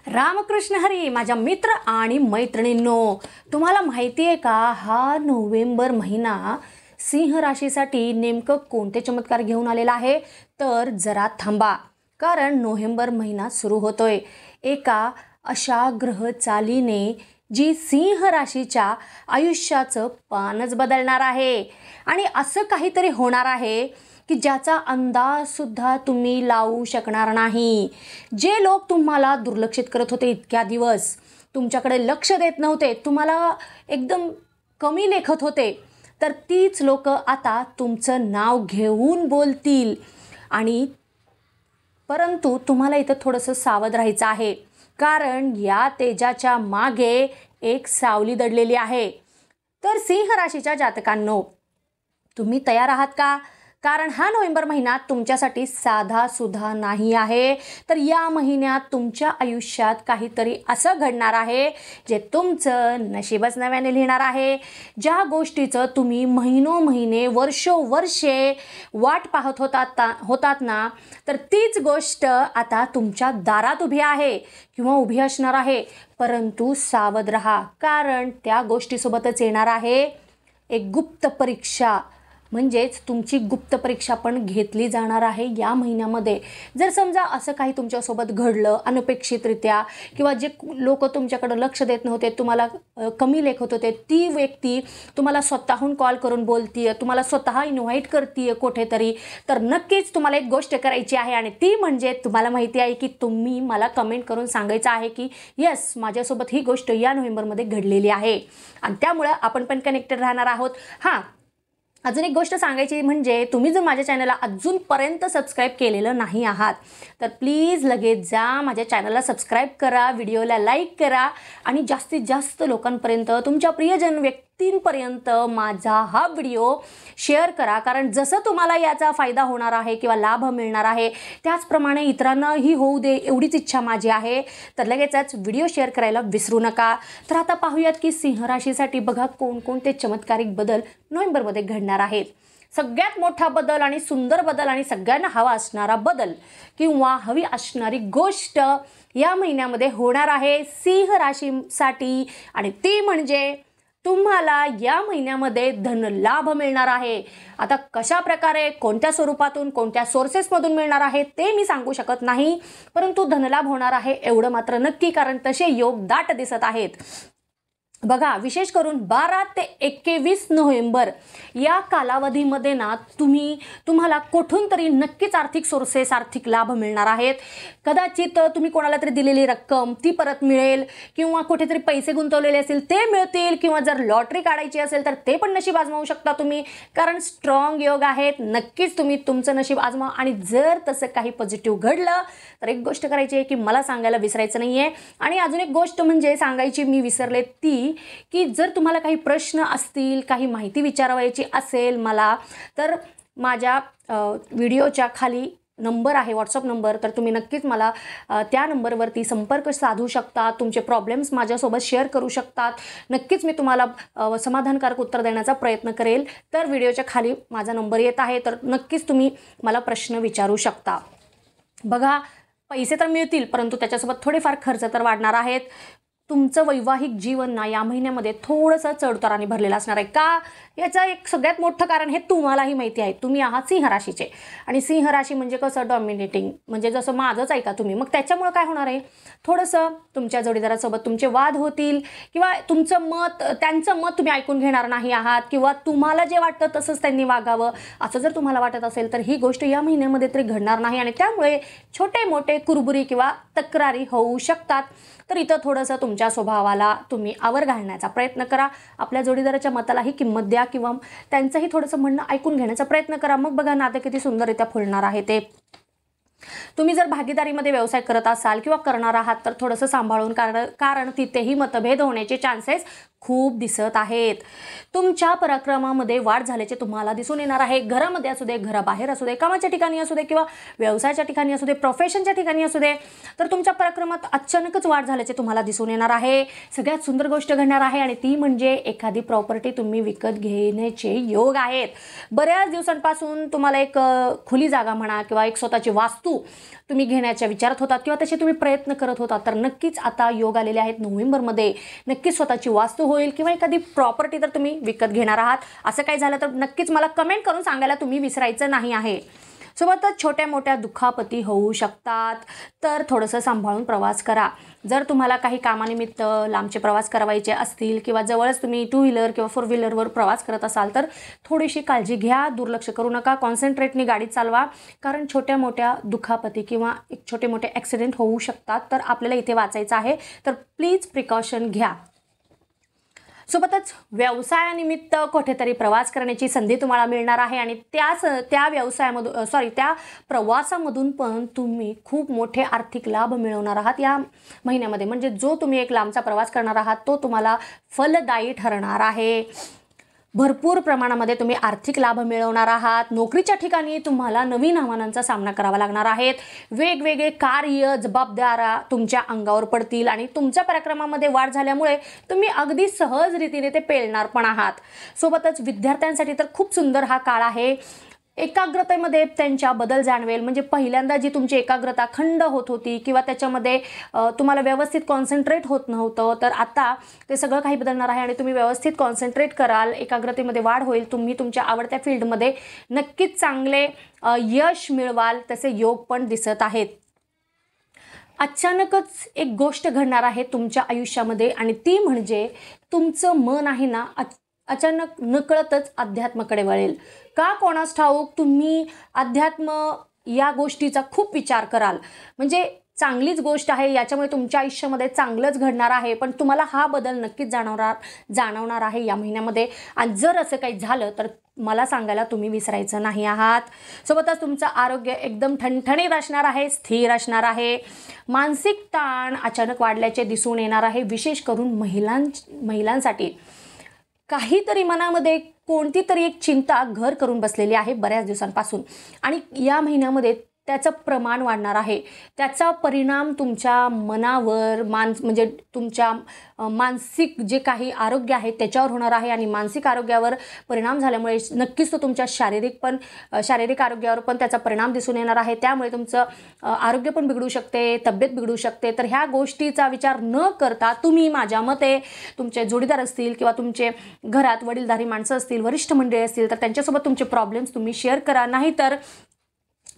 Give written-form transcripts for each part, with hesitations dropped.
रामकृष्ण हरी माझ्या मित्र आणि मैत्रिणींनो, तुम्हाला माहिती आहे का हा नोव्हेंबर महिना सिंह राशीसाठी नेमकं कोणते चमत्कार घेऊन आलेला आहे? तर जरा थांबा, कारण नोव्हेंबर महिना सुरू होतोय एका अशा ग्रह चालीने जी सिंह राशीच्या आयुष्याचं पानच बदलणार आहे आणि असं काहीतरी होणार आहे की ज्याचा अंदाज सुद्धा तुम्ही लावू शकणार नाही। जे लोक तुम्हाला दुर्लक्षित करत होते, इतक्या दिवस तुमच्याकडे लक्ष देत नव्हते, तुम्हाला एकदम कमी लेखत होते, तर तीच लोक आता तुमचं नाव घेऊन बोलतील। आणि परंतु तुम्हाला इथं थोडंसं सावध राहायचं आहे, कारण या तेजाच्या मागे एक सावली दडलेली आहे। तर सिंह राशीच्या जातकांनो, तुम्ही तयार आहात का? कारण हा नोव्हेंबर महिना तुमच्यासाठी साधा सुद्धा नाही आहे। तर या महिन्यात तुमच्या आयुष्यात काहीतरी असं घडणार आहे जे तुमचं नशीबच नव्याने लिहिणार आहे। ज्या गोष्टीचं तुम्ही महिनोमहिने वर्षोवर्षे वाट पाहत होतात ना, तर तीच गोष्ट आता तुमच्या दारात उभी आहे किंवा उभी असणार आहे। परंतु सावध रहा, कारण त्या गोष्टीसोबतच येणार आहे एक गुप्त परीक्षा, म्हणजेच तुमची गुप्त परीक्षा पण घेतली जाणार आहे या महिन्यामध्ये। जर समजा असं काही तुमच्यासोबत घडलं अनपेक्षितरित्या, किंवा जे लोक तुमच्याकडे लक्ष देत नव्हते, तुम्हाला कमी लेखत होते, ती व्यक्ती तुम्हाला स्वतःहून कॉल करून बोलतीये, तुम्हाला स्वतः इन्व्हाइट करतीये कुठेतरी, तर नक्कीच तुम्हाला एक गोष्ट करायची आहे आणि ती म्हणजे तुम्हाला माहिती आहे की तुम्ही मला कमेंट करून सांगायचं आहे की यस, माझ्यासोबत ही गोष्ट या नोव्हेंबरमध्ये घडलेली आहे। आणि त्यामुळे आपण पण कनेक्टेड राहणार आहोत। हां, अजून एक गोष्ट सांगायची म्हणजे, तुम्ही जर माझ्या चॅनलला अजूनपर्यंत सबस्क्राईब केलेलं नाही आहात तर प्लीज लगेच जा, माझ्या चॅनलला सबस्क्राईब करा, व्हिडिओला लाईक करा आणि जास्तीत जास्त लोकांपर्यंत, तुमच्या प्रियजन व्यक्तींपर्यंत माझा हा व्हिडिओ शेअर करा। कारण जसं तुम्हाला याचा फायदा होणार आहे किंवा लाभ मिळणार आहे, त्याचप्रमाणे इतरांनाही होऊ दे एवढीच इच्छा माझी आहे। तर लगेचच व्हिडिओ शेअर करायला विसरू नका। तर आता पाहूयात की सिंह राशीसाठी बघा कोणकोणते चमत्कारिक बदल नोव्हेंबरमध्ये घडणार आहेत। सगळ्यात मोठा बदल आणि सुंदर बदल आणि सगळ्यांना हवा असणारा बदल किंवा हवी असणारी गोष्ट या महिन्यामध्ये होणार आहे सिंह राशीसाठी, आणि ती म्हणजे तुम्हाला या महिन्यामध्ये धनलाभ मिळणार आहे। आता कशा प्रकारे, कोणत्या स्वरूपातून, कोणत्या सोर्सेसमधून मिळणार आहे ते मी सांगू शकत नाही, परंतु धनलाभ होणार आहे एवढं मात्र नक्की, कारण तसे योग दाट दिसत आहेत। बघा, विशेष करून 12 ते 21 नोव्हेंबर या कालावधीमध्ये ना तुम्हाला कुठून तरी नक्कीच आर्थिक सोर्सेस, आर्थिक लाभ मिळणार आहेत। कदाचित तुम्ही कोणाला तरी दिलेली रक्कम ती परत मिळेल, किंवा कुठेतरी पैसे गुंतवलेले असेल ते मिळतील, किंवा जर लॉटरी काढायची असेल तर ते पण नशीब आजमावू शकता तुम्ही, कारण स्ट्रॉंग योग आहेत। नक्कीच तुम्ही तुमचं नशीब आजमा। आणि जर तसं काही पॉझिटिव्ह घडलं तर एक गोष्ट करायची आहे की मला सांगायला विसरायचं नाही आहे। आणि अजून एक गोष्ट म्हणजे सांगायची मी विसरले ती की जर तुम्हाला काही प्रश्न असतील, काही माहिती विचारायची असेल मला, तर माझ्या व्हिडिओच्या खाली नंबर आहे, व्हॉट्सअप नंबर, तर तुम्ही नक्कीच मला त्या नंबरवरती संपर्क साधू शकता, तुमचे प्रॉब्लेम्स माझ्यासोबत शेअर करू शकतात। नक्कीच मी तुम्हाला समाधानकारक उत्तर देण्याचा प्रयत्न करेल। तर व्हिडिओच्या खाली माझा नंबर येत आहे, तर नक्कीच तुम्ही मला प्रश्न विचारू शकता। बघा, पैसे तर मिळतील, परंतु त्याच्यासोबत थोडेफार खर्च तर वाढणार आहेत। तुमचं वैवाहिक जीवन ना या महिन्यामध्ये थोडंसं चढउताराने भरलेलं असणार आहे। का? याचं एक सगळ्यात मोठं कारण हे तुम्हालाही माहिती आहे, तुम्ही आहात सिंह राशीचे, आणि सिंह राशी म्हणजे कसं डॉमिनेटिंग, म्हणजे जसं माझंच ऐका तुम्ही। मग त्याच्यामुळे काय होणार आहे, थोडंसं तुमच्या जोडीदारासोबत तुमचे वाद होतील, किंवा तुमचं मत, त्यांचं मत तुम्ही ऐकून घेणार नाही आहात, किंवा तुम्हाला जे वाटतं तसंच त्यांनी वागावं असं जर तुम्हाला वाटत असेल तर ही गोष्ट या महिन्यामध्ये तरी घडणार नाही, आणि त्यामुळे छोटे मोठे कुरबुरी किंवा तक्रारी होऊ शकतात। तर इथं थोडंसं तुमच्या स्वभावाला तुम्ही आवर घालण्याचा प्रयत्न करा, आपल्या जोडीदाराच्या मतालाही किंमत द्या, किंवा त्यांचंही थोडंसं म्हणणं ऐकून घेण्याचा प्रयत्न करा। मग बघा नातं किती सुंदररित्या फुलणार आहे ते। तुम्ही जर भागीदारीमध्ये व्यवसाय करत असाल किंवा करणार आहात तर थोडंसं सांभाळून, कारण तिथेही मतभेद होण्याचे चान्सेस खूप दिसत आहेत. तुमच्या पराक्रमामध्ये वाढ झाल्याचे तुम्हाला दिसून येणार आहे. घरामध्ये असू दे, घराबाहेर असू दे, कामाच्या ठिकाणी असू दे किंवा व्यवसायाच्या ठिकाणी असू दे, प्रोफेशनच्या ठिकाणी असू दे, तर तुमच्या पराक्रमात अचानकच वाढ झाल्याचे तुम्हाला दिसून येणार आहे. सगळ्यात सुंदर गोष्ट घडणार आहे आणि ती म्हणजे एखादी प्रॉपर्टी तुम्ही विकत घेण्याचे योग आहेत. बऱ्याच दिवसांपासून तुम्हाला एक खुली जागा म्हणा किंवा एक स्वतःची वास्तू तुम्ही घेण्याच्या विचारात होतात किंवा तसे तुम्ही प्रयत्न करत होतात, तर नक्कीच आता योग आलेले आहेत. नोव्हेंबरमध्ये नक्कीच स्वतःची वास्तू होईल किंवा एखादी प्रॉपर्टी तर तुम्ही विकत घेणार आहात. असं काही झालं तर नक्कीच मला कमेंट करून सांगायला तुम्ही विसरायचं नाही आहे. सोबतच छोट्या मोठ्या दुखापती होऊ शकतात, तर थोडंसं सांभाळून प्रवास करा. जर तुम्हाला काही कामानिमित्त लांबचे प्रवास करायचे असतील किंवा जवळच तुम्ही 2 व्हीलर किंवा 4 व्हीलरवर प्रवास करत असाल तर थोडीशी काळजी घ्या, दुर्लक्ष करू नका, कॉन्सन्ट्रेटनी गाडी चालवा. कारण छोट्या मोठ्या दुखापती किंवा एक छोटे मोठे ॲक्सिडेंट होऊ शकतात, तर आपल्याला इथे वाचायचं आहे, तर प्लीज प्रिकॉशन घ्या. सोबतच व्यवसायानिमित्त कुठेतरी प्रवास करण्याची संधी तुम्हाला मिळणार आहे आणि त्या प्रवासामधून पण तुम्ही खूप मोठे आर्थिक लाभ मिळवणार आहात या महिन्यामध्ये. म्हणजे जो तुम्ही एक लांबचा प्रवास करणार आहात तो तुम्हाला फलदायी ठरणार आहे. भरपूर प्रमाणामध्ये तुम्ही आर्थिक लाभ मिळवणार आहात. नोकरीच्या ठिकाणी तुम्हाला नवीन आव्हानांचा सामना करावा लागणार आहे. वेगवेगळे कार्य जबाबदाऱ्या तुमच्या अंगावर पडतील आणि तुमच्या पराक्रमामध्ये वाढ झाल्यामुळे तुम्ही अगदी सहज रीतीने ते पेलणार पण आहात. सोबतच विद्यार्थ्यांसाठी तर खूप सुंदर हा काळ आहे. एकाग्रतेमध्ये त्यांच्या बदल जाणवेल. म्हणजे पहिल्यांदा जी तुमची एकाग्रता खंड होत होती किंवा त्याच्यामध्ये तुम्हाला व्यवस्थित कॉन्सन्ट्रेट होत नव्हतं, तर आता ते सगळं काही बदलणार आहे आणि तुम्ही व्यवस्थित कॉन्सन्ट्रेट कराल, एकाग्रतेमध्ये वाढ होईल, तुम्ही तुमच्या आवडत्या फील्डमध्ये नक्कीच चांगले यश मिळवाल. तसे योग पण दिसत आहेत. अचानकच एक गोष्ट घडणार आहे तुमच्या आयुष्यामध्ये आणि ती म्हणजे तुमचं मन आहे ना अचानक नकळतच अध्यात्माकडे वळेल. का कोणास ठाऊक तुम्ही अध्यात्म या गोष्टीचा खूप विचार कराल. म्हणजे चांगलीच गोष्ट आहे, याच्यामुळे तुमच्या आयुष्यामध्ये चांगलंच घडणार आहे, पण तुम्हाला हा बदल नक्कीच जाणवणार आहे या महिन्यामध्ये. आणि जर असं काही झालं तर मला सांगायला तुम्ही विसरायचं नाही आहात. सोबतच तुमचं आरोग्य एकदम ठणठणीत असणार आहे, स्थिर असणार आहे. मानसिक ताण अचानक वाढल्याचे दिसून येणार आहे, विशेष करून महिलांसाठी. काहीतरी मनामध्ये कोणती तरी एक चिंता घर करून बसलेली आहे बऱ्याच दिवसांपासून आणि या महिन्यामध्ये त्याचं प्रमाण वाढणार आहे. त्याचा परिणाम तुमच्या मनावर म्हणजे तुमच्या मानसिक जे काही आरोग्य आहे त्याच्यावर होणार आहे आणि मानसिक आरोग्यावर परिणाम झाल्यामुळे नक्कीच तो तुमच्या शारीरिक आरोग्यावर पण त्याचा परिणाम दिसून येणार आहे. त्यामुळे तुमचं आरोग्य पण बिघडू शकते, तब्येत बिघडू शकते. तर ह्या गोष्टीचा विचार न करता तुम्ही माझ्या मते तुमचे जोडीदार असतील किंवा तुमचे घरात वडीलधारी माणसं असतील, वरिष्ठ मंडळी असतील, तर त्यांच्यासोबत तुमचे प्रॉब्लेम्स तुम्ही शेअर करा. नाहीतर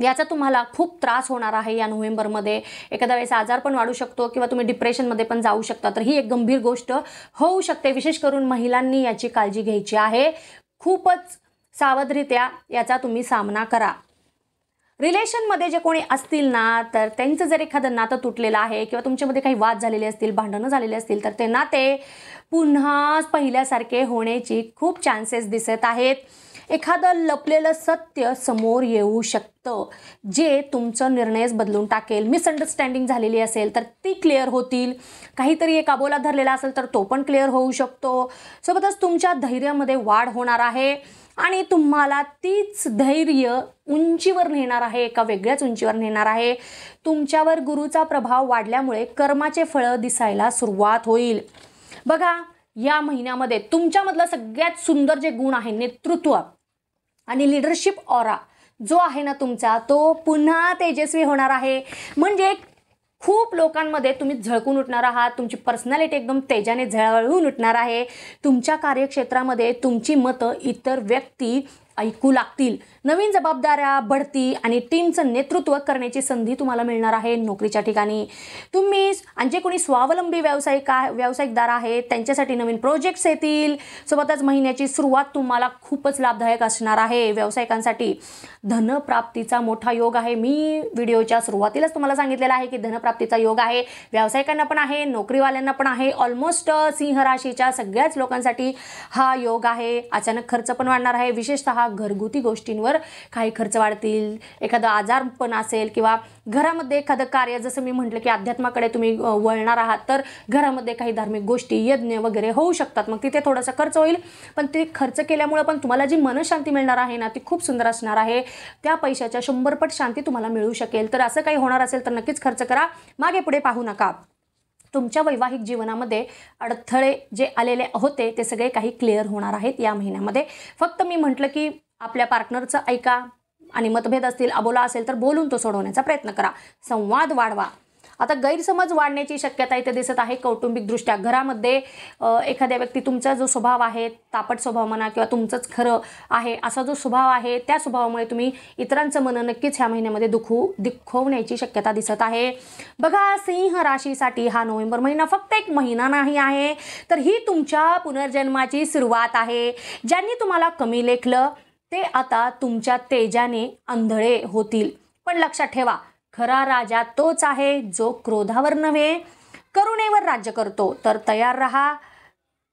याचा तुम्हाला खूप त्रास होणार आहे या नोव्हेंबरमध्ये. एखाद्या वेळेस आजार पण वाढू शकतो किंवा तुम्ही डिप्रेशनमध्ये पण जाऊ शकता. तर ही एक गंभीर गोष्ट होऊ शकते. विशेष करून महिलांनी याची काळजी घ्यायची आहे. खूपच सावधरित्या याचा तुम्ही सामना करा. रिलेशनमध्ये जे कोणी असतील ना, तर त्यांचं जर एखादं नातं तुटलेलं आहे किंवा तुमच्यामध्ये काही वाद झालेले असतील, भांडणं झालेले असतील, तर ते नाते पुन्हा पहिल्यासारखे होण्याची खूप चान्सेस दिसत आहेत. एखादं लपलेलं सत्य समोर येऊ शकतं जे तुमचं निर्णयच बदलून टाकेल. मिसअंडरस्टँडिंग झालेली असेल तर ती क्लिअर होतील. काहीतरी एक अबोला धरलेला असेल तर तो पण क्लिअर होऊ शकतो. सोबतच तुमच्या धैर्यामध्ये वाढ होणार आहे आणि तुम्हाला तीच धैर्य उंचीवर नेणार आहे, एका वेगळ्याच उंचीवर नेणार आहे. तुमच्यावर गुरुचा प्रभाव वाढल्यामुळे कर्माचे फळं दिसायला सुरुवात होईल. बघा, या महिन्यामध्ये तुमच्यामधलं सगळ्यात सुंदर जे गुण आहे, नेतृत्व आणि लीडरशिप ऑरा जो आहे ना तुमचा, तो पुन्हा तेजस्वी होणार आहे. म्हणजे खूप लोकांमध्ये तुम्ही झळकून उठणार आहात. तुमची पर्सनॅलिटी एकदम तेजाने झळहळून उठणार आहे. तुमच्या कार्यक्षेत्रामध्ये तुमची मतं इतर व्यक्ती ऐकू लागतील. नवीन जबाबदाऱ्या, बढती आणि टीमचं नेतृत्व करण्याची संधी तुम्हाला मिळणार आहे नोकरीच्या ठिकाणी. तुम्ही आणि जे कोणी स्वावलंबी व्यावसायिकदार आहेत त्यांच्यासाठी नवीन प्रोजेक्ट्स येतील. सोबतच महिन्याची सुरुवात तुम्हाला खूपच लाभदायक असणार आहे. व्यावसायिकांसाठी धनप्राप्तीचा मोठा योग आहे. मी व्हिडिओच्या सुरुवातीलाच तुम्हाला सांगितलेलं आहे की धनप्राप्तीचा योग आहे. व्यावसायिकांना पण आहे, नोकरीवाल्यांना पण आहे. ऑलमोस्ट सिंह राशीच्या सगळ्याच लोकांसाठी हा योग आहे. अचानक खर्च पण वाढणार आहे. विशेषतः घरगुती गोष्टींवर तर काही खर्च वाढतील, एखादं आजारपण असेल किंवा घरामध्ये एखादं कार्य, जसं मी म्हटलं की अध्यात्माकडे तुम्ही वळणार आहात, तर घरामध्ये काही धार्मिक गोष्टी, यज्ञ वगैरे होऊ शकतात. मग तिथे थोडासा खर्च होईल, पण ते खर्च केल्यामुळे पण तुम्हाला जी मनशांती मिळणार आहे ना ती खूप सुंदर असणार आहे. त्या पैशाच्या 100 पट शांती तुम्हाला मिळू शकेल. तर असं काही होणार असेल तर नक्कीच खर्च करा, मागे पुढे पाहू नका. तुमच्या वैवाहिक जीवनामध्ये अडथळे जे आलेले होते ते सगळे काही क्लिअर होणार आहेत या महिन्यामध्ये. फक्त मी म्हटलं की आपल्या पार्टनरचं ऐका आणि मतभेद असतील, अबोला असेल तर बोलून तो सोडवण्याचा प्रयत्न करा, संवाद वाढवा. आता गैरसमज वाढण्याची शक्यता इथे दिसत आहे कौटुंबिकदृष्ट्या. घरामध्ये एखाद्या व्यक्ती तुमचा जो स्वभाव आहे, तापट स्वभाव म्हणा किंवा तुमचंच खरं आहे असा जो स्वभाव आहे, त्या स्वभावामुळे तुम्ही इतरांचं मन नक्कीच ह्या महिन्यामध्ये दुखवण्याची शक्यता दिसत आहे. बघा, सिंह राशीसाठी हा नोव्हेंबर महिना फक्त एक महिना नाही आहे, तर ही तुमच्या पुनर्जन्माची सुरुवात आहे. ज्यांनी तुम्हाला कमी लेखलं ते आता तुमच्या तेजाने आंधळे होतील. पण लक्षात ठेवा, खरा राजा तोच आहे जो क्रोधावर नव्हे करुणेवर राज्य करतो. तर तयार रहा,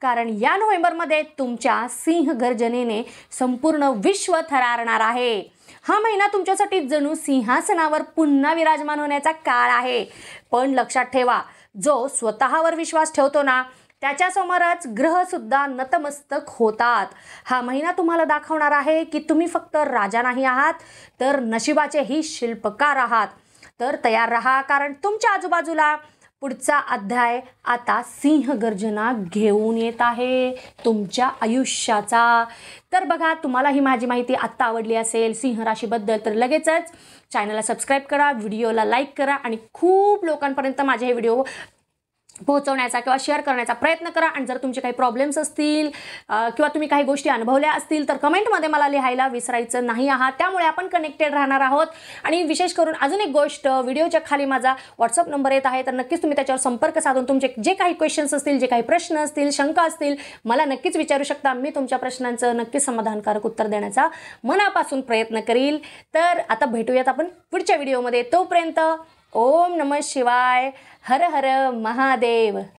कारण या नोव्हेंबरमध्ये तुमच्या सिंह गर्जनेने संपूर्ण विश्व थरारणार आहे. हा महिना तुमच्यासाठी जणू सिंहासनावर पुन्हा विराजमान होण्याचा काळ आहे. पण लक्षात ठेवा, जो स्वतःवर विश्वास ठेवतो ना त्याच्यासमोरच ग्रहसुद्धा नतमस्तक होतात. हा महिना तुम्हाला दाखवणार आहे की तुम्ही फक्त राजा नाही आहात, तर नशिबाचेही शिल्पकार आहात. तर तयार रहा, कारण तुमच्या आजूबाजूला पुढचा अध्याय आता सिंह गर्जना घेऊन येत आहे तुमच्या आयुष्याचा. तर बघा, तुम्हाला ही माझी माहिती आत्ता आवडली असेल सिंह राशीबद्दल, तर लगेचच चॅनलला सबस्क्राईब करा, व्हिडिओला लाईक करा आणि खूप लोकांपर्यंत माझे हे व्हिडिओ पोहोचवण्याचा किंवा शेअर करण्याचा प्रयत्न करा. आणि जर तुमचे काही प्रॉब्लेम्स असतील किंवा तुम्ही काही गोष्टी अनुभवल्या असतील तर कमेंटमध्ये मला लिहायला विसरायचं नाही आहात. त्यामुळे आपण कनेक्टेड राहणार आहोत. आणि विशेष करून अजून एक गोष्ट, व्हिडिओच्या खाली माझा व्हॉट्सअप नंबर येत आहे, तर नक्कीच तुम्ही त्याच्यावर संपर्क साधून तुमचे जे काही क्वेश्चन्स असतील, जे काही प्रश्न असतील, शंका असतील, मला नक्कीच विचारू शकता. मी तुमच्या प्रश्नांचं नक्कीच समाधानकारक उत्तर देण्याचा मनापासून प्रयत्न करील. तर आता भेटूयात आपण पुढच्या व्हिडिओमध्ये. तोपर्यंत ओम नमः शिवाय, हर हर महादेव.